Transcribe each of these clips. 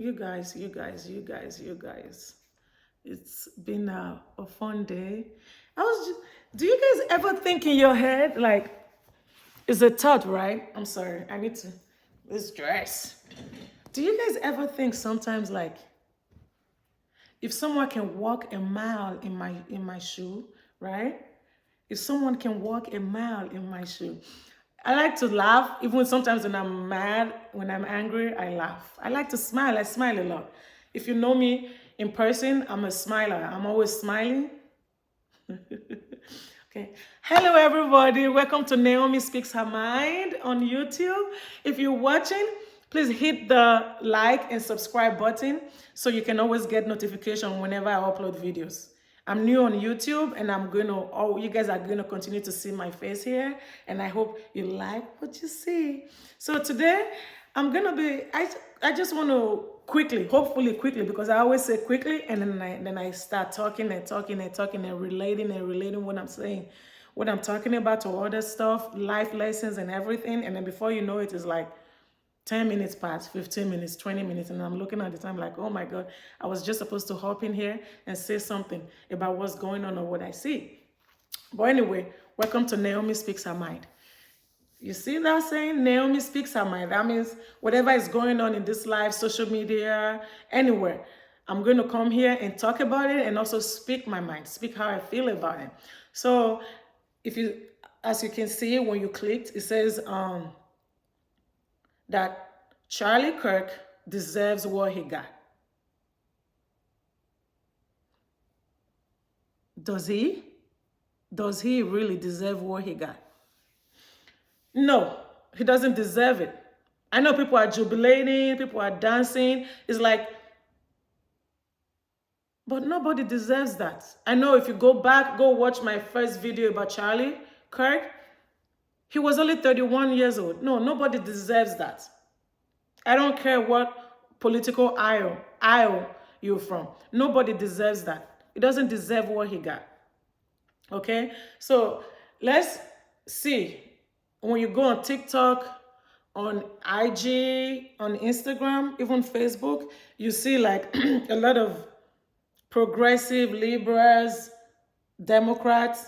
You guys. It's been a fun day. Do you guys ever think in your head, like, it's a thought, right? I'm sorry, I need to, this dress. Do you guys ever think sometimes, like, if someone can walk a mile in my shoe, right? If someone can walk a mile in my shoe, I like to laugh. Even sometimes when I'm mad, when I'm angry, I laugh. I like to smile. I smile a lot. If you know me in person, I'm a smiler. I'm always smiling. Okay. Hello, everybody. Welcome to Naomi Speaks Her Mind on YouTube. If you're watching, please hit the like and subscribe button so you can always get notification whenever I upload videos. I'm new on YouTube and you guys are going to continue to see my face here. And I hope you like what you see. So today, I just want to hopefully quickly, because I always say quickly, and then I start talking and relating what I'm saying, what I'm talking about to other stuff, life lessons and everything. And then before you know it, it's like 10 minutes past, 15 minutes, 20 minutes, and I'm looking at the time like, oh my God, I was just supposed to hop in here and say something about what's going on or what I see. But anyway, welcome to Naomi Speaks Her Mind. You see that saying, Naomi speaks her mind. That means whatever is going on in this life, social media, anywhere, I'm going to come here and talk about it and also speak my mind, speak how I feel about it. So as you can see, when you clicked, it says that Charlie Kirk deserves what he got. Does he? Does he really deserve what he got? No, he doesn't deserve it. I know people are jubilating, people are dancing. It's like, but nobody deserves that. I know if you go watch my first video about Charlie Kirk, he was only 31 years old. No, nobody deserves that. I don't care what political aisle you're from. Nobody deserves that. He doesn't deserve what he got. Okay? So let's see. When you go on TikTok, on IG, on Instagram, even Facebook, you see like a lot of progressive liberals, Democrats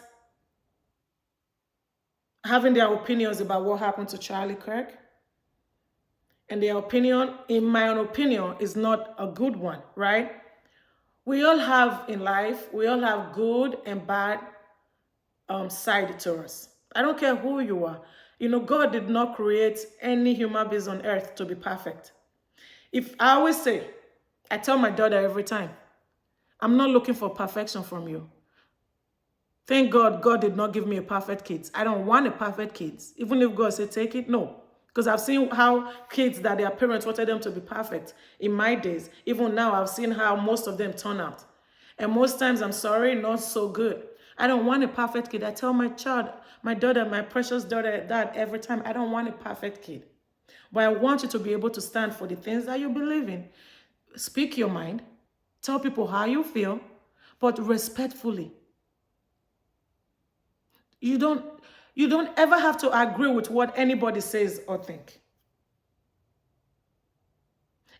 having their opinions about what happened to Charlie Kirk. And their opinion, in my own opinion, is not a good one, right? We all have in life, we all have good and bad side to us. I don't care who you are. You know, God did not create any human beings on earth to be perfect. If I always say, I tell my daughter every time, I'm not looking for perfection from you. Thank God, God did not give me a perfect kid. I don't want a perfect kid. Even if God said take it, no. Because I've seen how kids that their parents wanted them to be perfect in my days. Even now, I've seen how most of them turn out. And most times, I'm sorry, not so good. I don't want a perfect kid. I tell my child, my daughter, my precious daughter, that every time. I don't want a perfect kid. But I want you to be able to stand for the things that you believe in. Speak your mind. Tell people how you feel, but respectfully. You don't ever have to agree with what anybody says or think.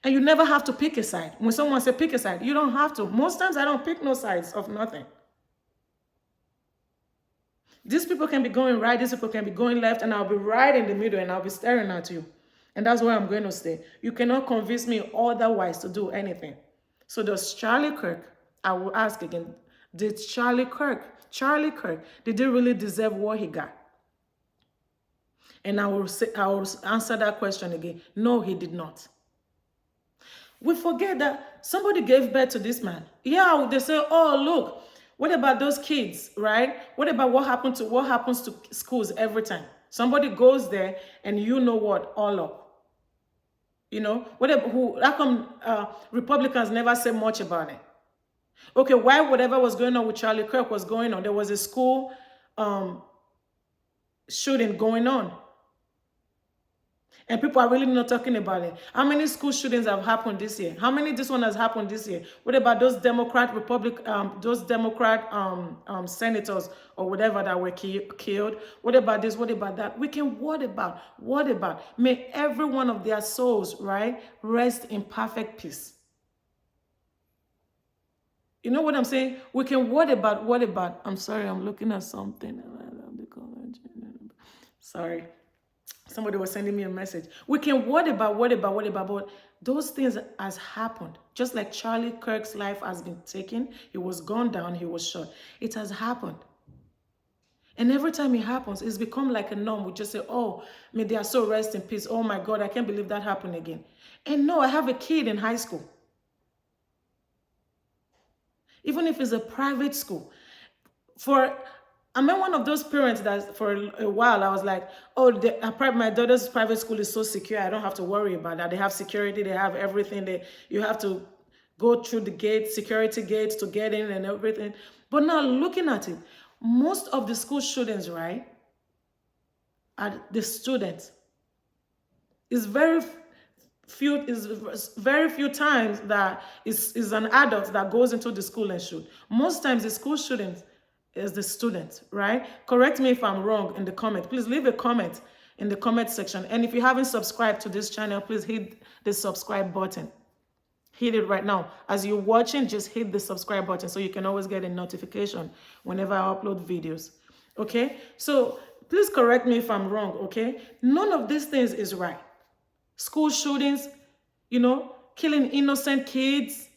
And you never have to pick a side. When someone says pick a side, you don't have to. Most times I don't pick no sides of nothing. These people can be going right, these people can be going left, and I'll be right in the middle and I'll be staring at you. And that's where I'm going to stay. You cannot convince me otherwise to do anything. So does Charlie Kirk, I will ask again, did Charlie Kirk, did he really deserve what he got? And I will answer that question again. No, he did not. We forget that somebody gave birth to this man. Yeah, they say, oh, look, what about those kids, right? What about what happens to schools every time? Somebody goes there and you know what, all up. You know, how come Republicans never say much about it? Okay, why whatever was going on with Charlie Kirk was going on? There was a school shooting going on. And people are really not talking about it. How many school shootings have happened this year? How many this one has happened this year? What about those Democrat senators or whatever that were killed? What about this? What about that? We can what about? What about? May every one of their souls, right, rest in perfect peace. You know what I'm saying? We can what about? What about? I'm sorry, I'm looking at something. Sorry. Somebody was sending me a message. We can what about, but those things has happened. Just like Charlie Kirk's life has been taken, he was gunned down, he was shot. It has happened. And every time it happens, it's become like a norm. We just say, oh, may they are so rest in peace. Oh my God, I can't believe that happened again. And no, I have a kid in high school. Even if it's a private school. I'm one of those parents that for a while I was like, oh, my daughter's private school is so secure. I don't have to worry about that. They have security. They have everything. You have to go through the gates, security gates to get in and everything. But now looking at it, most of the school shootings, right, are the students. It's very few times that is an adult that goes into the school and shoot. Most times the school shootings is the student, right? Correct me if I'm wrong in the comment. Please leave a comment in the comment section. And if you haven't subscribed to this channel, please hit the subscribe button. Hit it right now. As you're watching, just hit the subscribe button so you can always get a notification whenever I upload videos. Okay? So please correct me if I'm wrong, okay? None of these things is right. School shootings, you know, killing innocent kids.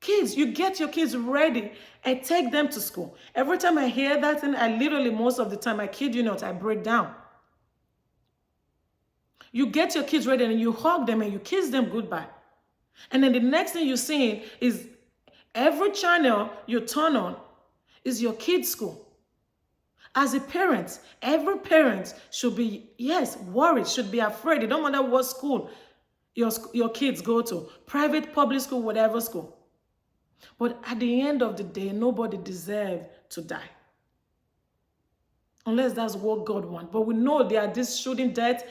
Kids, you get your kids ready and take them to school. Every time I hear that, and I literally, most of the time, I kid you not, I break down. You get your kids ready and you hug them and you kiss them goodbye. And then the next thing you're seeing is every channel you turn on is your kid's school. As a parent, every parent should be, yes, worried, should be afraid. It don't matter what school your kids go to, private, public school, whatever school. But at the end of the day, nobody deserves to die. Unless that's what God wants. But we know there are this shooting death,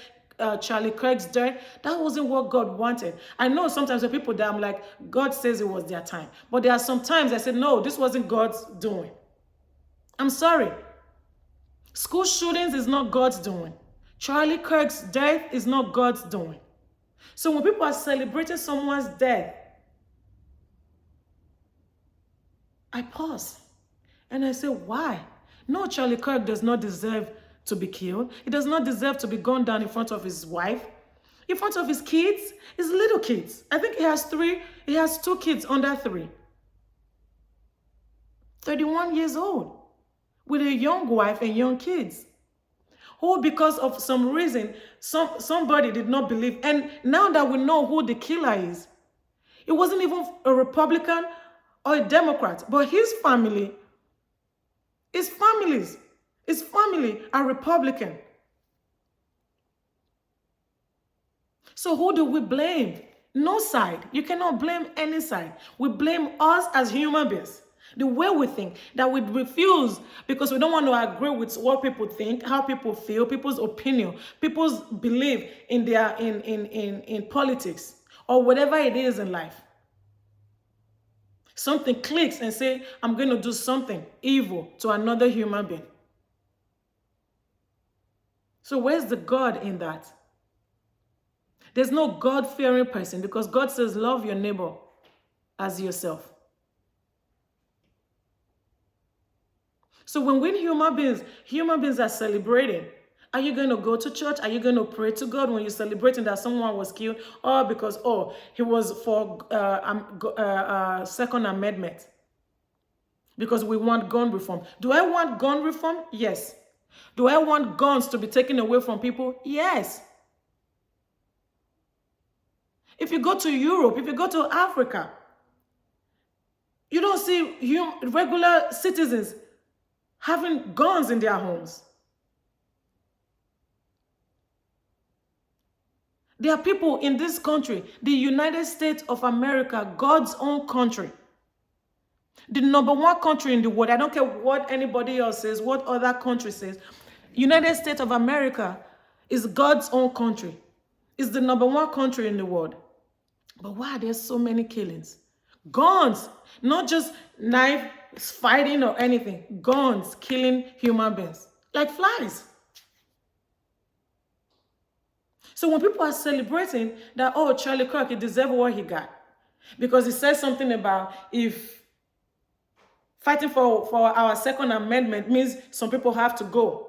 Charlie Kirk's death. That wasn't what God wanted. I know sometimes the people that I'm like, God says it was their time. But there are some times I said, no, this wasn't God's doing. I'm sorry. School shootings is not God's doing. Charlie Kirk's death is not God's doing. So when people are celebrating someone's death, I pause and I say, why? No, Charlie Kirk does not deserve to be killed. He does not deserve to be gunned down in front of his wife, in front of his kids, his little kids. I think he has two kids under 3. 31 years old with a young wife and young kids. Who, because of some reason, somebody did not believe. And now that we know who the killer is, it wasn't even a Republican or a Democrat, but his family, his family are Republican. So who do we blame? No side. You cannot blame any side. We blame us as human beings. The way we think, that we refuse because we don't want to agree with what people think, how people feel, people's opinion, people's belief in their in politics or whatever it is in life. Something clicks and say, I'm going to do something evil to another human being. So where's the God in that? There's no God-fearing person because God says, love your neighbor as yourself. So when human beings are celebrating, are you going to go to church? Are you going to pray to God when you're celebrating that someone was killed? Or because, he was for Second Amendment? Because we want gun reform. Do I want gun reform? Yes. Do I want guns to be taken away from people? Yes. If you go to Europe, if you go to Africa, you don't see regular citizens having guns in their homes. There are people in this country, the United States of America, God's own country, the #1 country in the world. I don't care what anybody else says, what other country says. United States of America It's God's own country. It's the #1 country in the world. But why are there so many killings? Guns, not just knife fighting or anything. Guns killing human beings like flies. So when people are celebrating that, oh, Charlie Kirk, he deserved what he got, because he said something about if fighting for our Second Amendment means some people have to go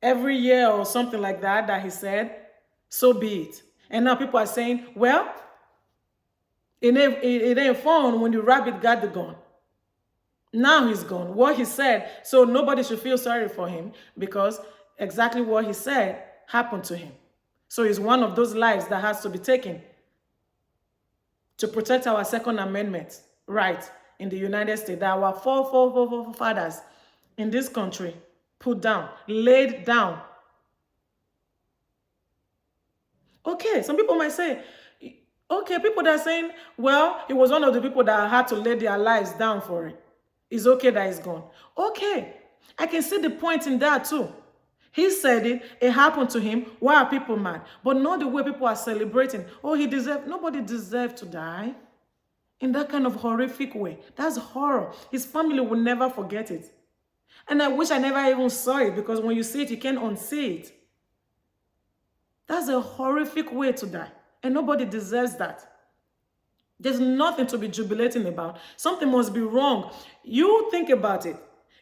every year or something like that, that he said, so be it. And now people are saying, well, it ain't fun when the rabbit got the gun. Now he's gone. What he said, so nobody should feel sorry for him, because exactly what he said happened to him. So it's one of those lives that has to be taken to protect our Second Amendment right in the United States, that our forefathers in this country put down, laid down. Okay, some people might say, okay, people that are saying, well, he was one of the people that had to lay their lives down for it. It's okay that he's gone. Okay, I can see the point in that too. He said it, it happened to him. Why are people mad? But not the way people are celebrating. Oh, he deserved, nobody deserved to die in that kind of horrific way. That's horror. His family will never forget it. And I wish I never even saw it, because when you see it, you can't unsee it. That's a horrific way to die. And nobody deserves that. There's nothing to be jubilating about. Something must be wrong. You think about it.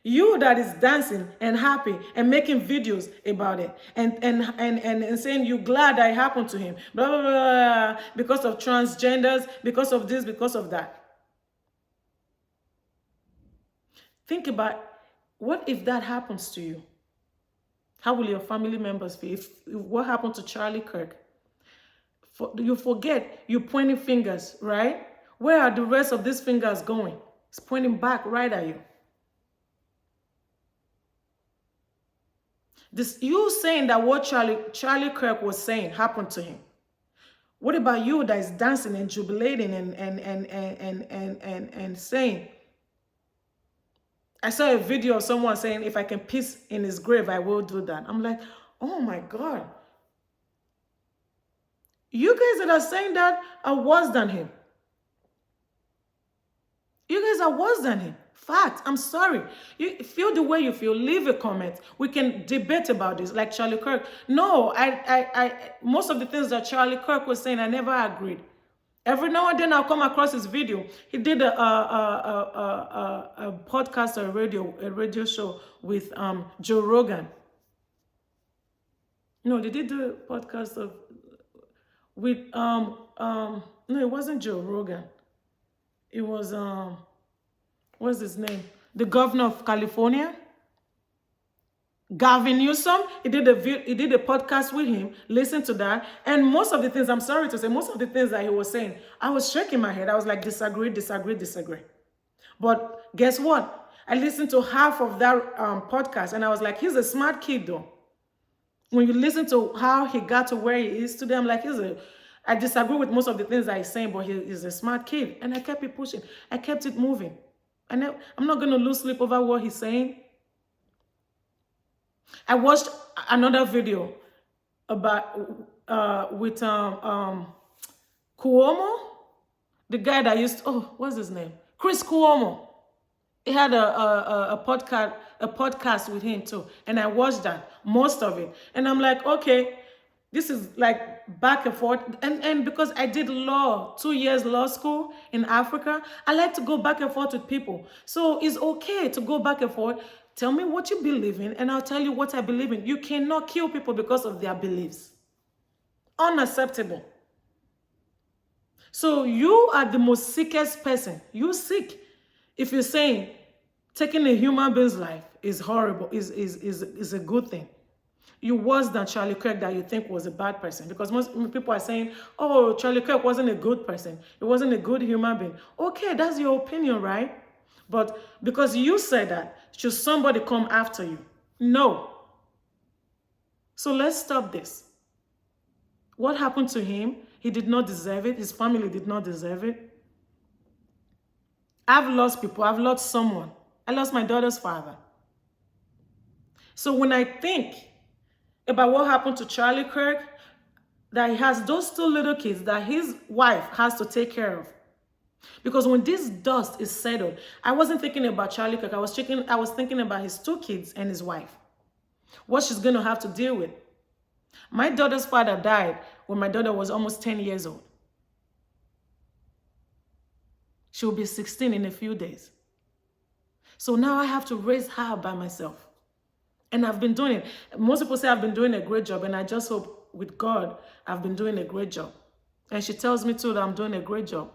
You that is dancing and happy and making videos about it and saying you're glad that it happened to him, blah, blah, blah, because of transgenders, because of this, because of that. Think about, what if that happens to you? How will your family members feel? If what happened to Charlie Kirk? You forget, you're pointing fingers, right? Where are the rest of these fingers going? It's pointing back right at you. This, you saying that what Charlie Kirk was saying happened to him. What about you that is dancing and jubilating and saying? I saw a video of someone saying, if I can piss in his grave, I will do that. I'm like, oh my God. You guys that are saying that are worse than him. You guys are worse than him. Fact, I'm sorry. You feel the way you feel, leave a comment. We can debate about this, like Charlie Kirk. No, most of the things that Charlie Kirk was saying, I never agreed. Every now and then I'll come across his video. He did a podcast or a radio show with Joe Rogan. No, they did do a podcast with no, it wasn't Joe Rogan. It was what's his name? The governor of California, Gavin Newsom. He did a podcast with him. Listen to that. And most of the things, I'm sorry to say, most of the things that he was saying, I was shaking my head. I was like, disagree, disagree, disagree. But guess what? I listened to half of that podcast, and I was like, he's a smart kid though. When you listen to how he got to where he is today, I'm like, I disagree with most of the things that he's saying, but he's a smart kid. And I kept it pushing. I kept it moving. And I'm not going to lose sleep over what he's saying. I watched another video about with Cuomo, the guy that used to, what's his name? Chris Cuomo. He had a podcast with him too, and I watched that, most of it, and I'm like, okay, this is like back and forth, and because I did law, 2 years law school in Africa, I like to go back and forth with people. So it's okay to go back and forth. Tell me what you believe in, and I'll tell you what I believe in. You cannot kill people because of their beliefs. Unacceptable. So you are the most sickest person. You're sick. If you're saying taking a human being's life is horrible, is a good thing. You're worse than Charlie Kirk that you think was a bad person. Because most people are saying, oh, Charlie Kirk wasn't a good person. He wasn't a good human being. Okay, that's your opinion, right? But because you said that, should somebody come after you? No. So let's stop this. What happened to him? He did not deserve it. His family did not deserve it. I've lost people. I've lost someone. I lost my daughter's father. So when I think about what happened to Charlie Kirk, that he has those two little kids that his wife has to take care of. Because when this dust is settled, I wasn't thinking about Charlie Kirk. I was thinking about his two kids and his wife. What she's going to have to deal with. My daughter's father died when my daughter was almost 10 years old. She will be 16 in a few days. So now I have to raise her by myself. And I've been doing it. Most people say I've been doing a great job, and I just hope with God I've been doing a great job. And she tells me too that I'm doing a great job.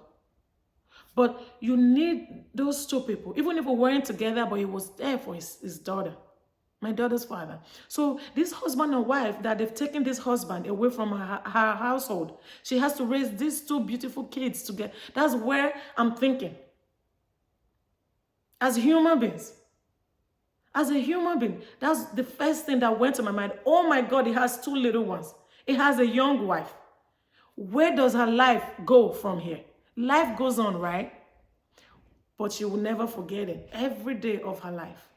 But you need those two people. Even if we weren't together, but he was there for his daughter. My daughter's father. So this husband and wife, that they've taken this husband away from her household. She has to raise these two beautiful kids together. That's where I'm thinking. As human beings. As a human being, that's the first thing that went to my mind. Oh my God, he has two little ones. He has a young wife. Where does her life go from here? Life goes on, right? But she will never forget it. Every day of her life.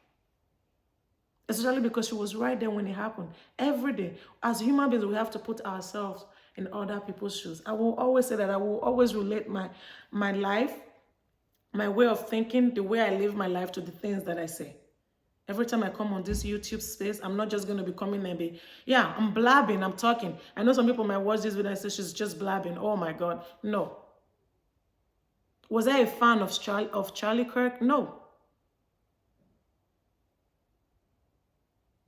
Especially because she was right there when it happened. Every day. As human beings, we have to put ourselves in other people's shoes. I will always say that. I will always relate my life, my way of thinking, the way I live my life to the things that I say. Every time I come on this YouTube space, I'm not just going to be coming and be, yeah, I'm blabbing, I'm talking. I know some people might watch this video and say she's just blabbing. Oh my God. No. Was I a fan of Charlie Kirk? No.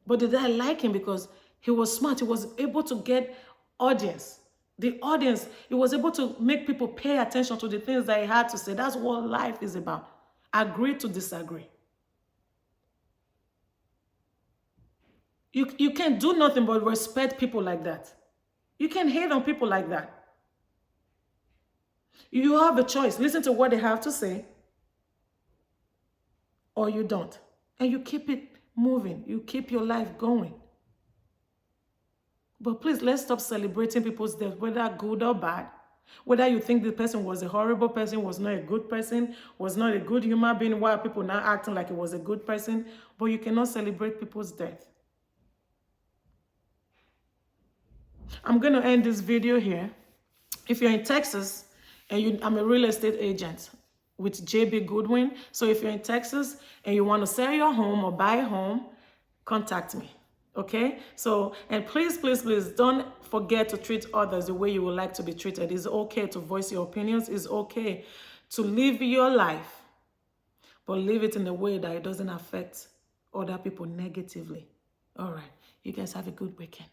But did I like him because he was smart? He was able to get audience. The audience, he was able to make people pay attention to the things that he had to say. That's what life is about. Agree to disagree. You can't do nothing but respect people like that. You can't hate on people like that. You have a choice. Listen to what they have to say, or you don't. And you keep it moving. You keep your life going. But please, let's stop celebrating people's death, whether good or bad. Whether you think the person was a horrible person, was not a good person, was not a good human being, why are people now acting like it was a good person? But you cannot celebrate people's death. I'm going to end this video here. If you're in Texas, and I'm a real estate agent with JB Goodwin. So if you're in Texas and you want to sell your home or buy a home, contact me. Okay? So, and please, please, please don't forget to treat others the way you would like to be treated. It's okay to voice your opinions. It's okay to live your life, but live it in a way that it doesn't affect other people negatively. All right. You guys have a good weekend.